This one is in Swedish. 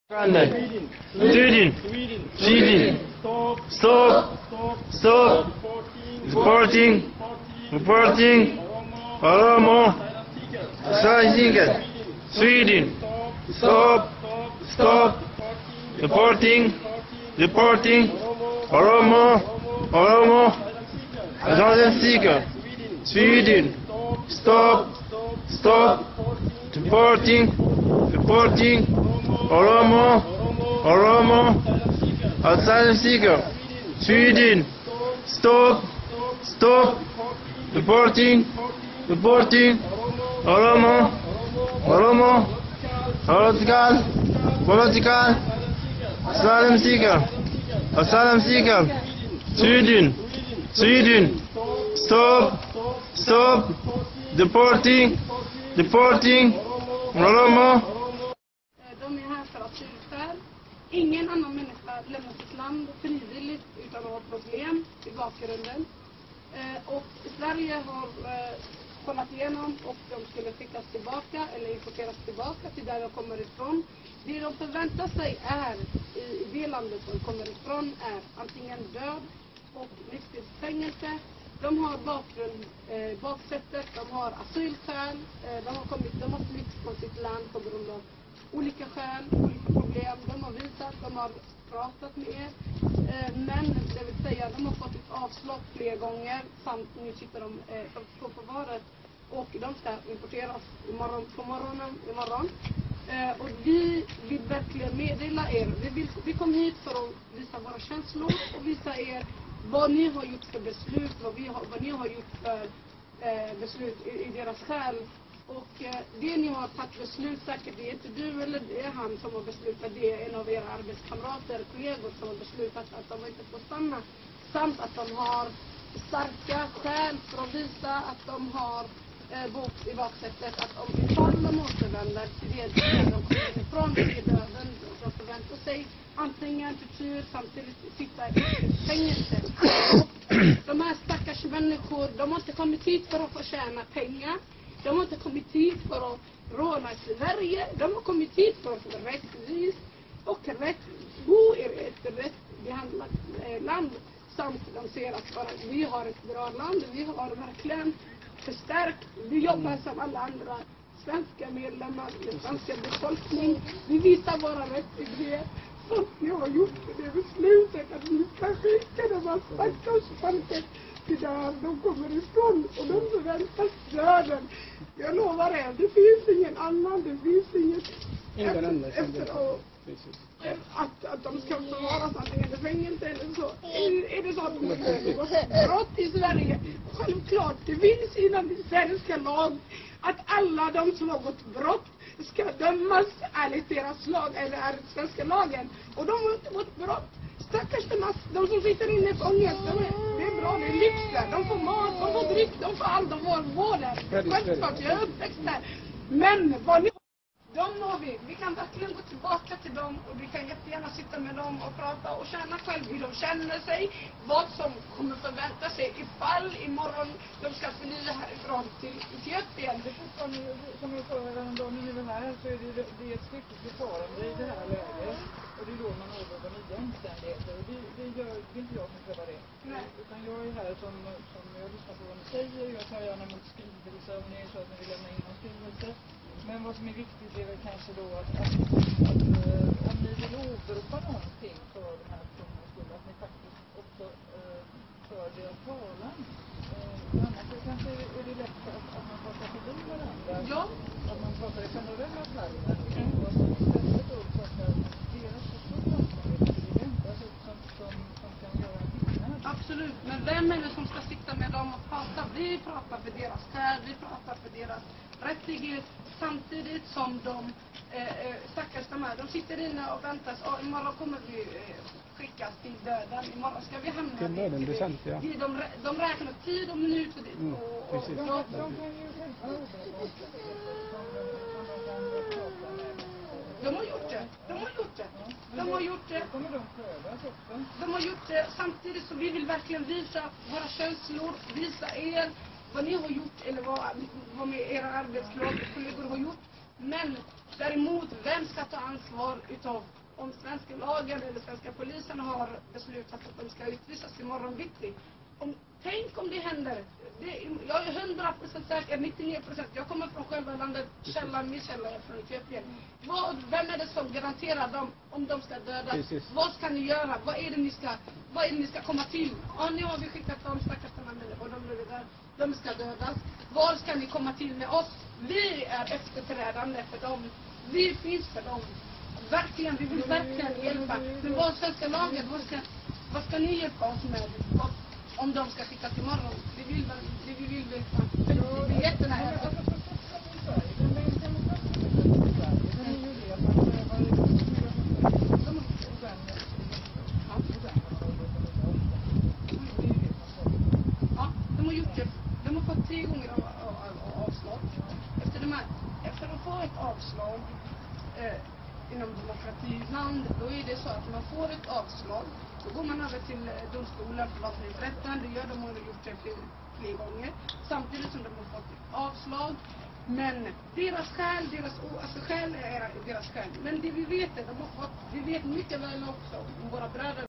Sweden. Stop. Reporting. Oromo. Sweden. Stop. Reporting. Oromo. Asylum seeker. Sweden. Stop. Reporting. Oromo. Asylum seeker. Sweden. Stop. Reporting. Oromo. Political. Asylum seeker. Sweden. Stop. Deporting. Oromo. De är här för asylskäl. Ingen annan människa lämnar sitt land frivilligt utan att ha problem i bakgrunden. Och Sverige har kollat igenom och de skulle skickas tillbaka eller importeras tillbaka till där de kommer ifrån. Det de förväntar sig är i det landet de kommer ifrån är antingen död och livstidsfängelse. De har baksättet, de har asylskäl, de har flytt från sitt land på grund av olika skäl, olika problem. De har visat, de har pratat med er. Men det vill säga, de har fått ett avslag fler gånger samt nu sitter de på förvaret och de ska importeras imorgon. Och vi vill verkligen meddela er. Vi kom hit för att visa våra känslor och visa er vad ni har gjort för beslut, vad ni har gjort för beslut i deras själ. Och det ni har tagit beslut säkert, det är inte du eller det är han som har beslutat, det är en av era arbetskamrater, kollegor som har beslutat att de inte får stanna. Samt att de har starka skäl för att visa att de har bok i baksättet, att om ifall de återvänder till det de kommer ifrån, till döden, de förväntar sig antingen tortyr samtidigt sitta i fängelse. De här stackars människor, de har inte kommit hit för att få tjäna pengar. De har inte kommit hit för att råna Sverige. De har kommit hit för att få rättvis och bo i ett rättbehandlat land. Samt de ser att vi har ett bra land. Vi har verkligen förstärkt. Vi jobbar som alla andra svenska medlemmar, den svenska befolkning. Vi visar våra rättigheter. Och vi har gjort det beslutet att vi ska skicka de här stackars folket till där de kommer ifrån och de förväntas döden. Jag lovar er, det finns ingen annan, det finns inget efter att de ska förvaras antingen i fängelse eller så. Är det så att de har brott i Sverige? Självklart, det finns inom den svenska lag att alla de som har gått brott ska dömas enligt deras lag eller är svenska lagen. Och de har inte gått brott. Stackars de som sitter inne i fångelse, det är bra, det är lyxer. De får mat, de får dryck, de får allt, de får vården. Självklart, jag är uppväxt där. Men vad ni de har vi kan verkligen gå tillbaka till dem och vi kan jättegärna sitta med dem och prata och känna själv hur de känner sig, vad som kommer förvänta sig ifall imorgon de ska fly härifrån till Etiopien. Det är fortfarande, som jag sa redan då, när vi var här så är det ett skriftligt förfarande i det här läget och det är då man åberopar nya omständigheter och det är inte jag som prövar det. Nej. Utan jag är här som jag lyssnar på vad ni säger, jag tar gärna emot skrivelser om ni är så att ni vill lämna in någon skrivelse. Men vad som är viktigt är väl kanske då att om ni vill åberopa någonting för den här personens skull, att ni faktiskt också för deras talan. Annars kanske är det lätt att man pratar förbi varandra. Ja. Att man pratar i generella termer. Och som istället då pratar deras personer som kan göra en skillnad. Absolut, men vem är det som ska sitta med dem och prata? Vi pratar för deras skäl, vi pratar för deras rättighet. Samtidigt som de stackars de sitter inne och väntar. Imorgon kommer vi skickas till döden. Imorgon ska vi hamna till döden, det är sant, ja. De räknar tid och minuter. Precis. De kan ju själva De har gjort det. De har gjort det samtidigt som vi vill verkligen visa våra känslor, visa er vad ni har gjort eller vad med era arbetskollegor har gjort. Men däremot, vem ska ta ansvar utav om svenska lagen eller svenska polisen har beslutat att de ska utvisas imorgon bitti? Tänk om det händer. Jag är 100% säker, 99%. Jag kommer från själva landet, min källa är från Etiopien. Vem är det som garanterar dem om de ska dödas? Vad ska ni göra? Vad är det ni ska komma till? Nu har vi skickat dem stackars människor, de ska dödas. Vad ska ni komma till med oss? Vi är efterträdande för dem. Vi finns för dem. Verkligen, vi vill verkligen hjälpa. Men vad svenska lagen, vad ska ni hjälpa oss med? Om de ska skickas imorgon. Vi vill veta. Vi är jättenära. Ja, de har gjort det. De har fått 3 gånger avslag. Efter att få ett avslag inom demokratiland, då är det så att man får ett avslag, då går man över till domstolen, förvaltningsrätten, det gör de har gjort det fler gånger, samtidigt som de har fått ett avslag. Men deras skäl är deras skäl. Men det vi vet är, vi vet mycket väl också om våra bröder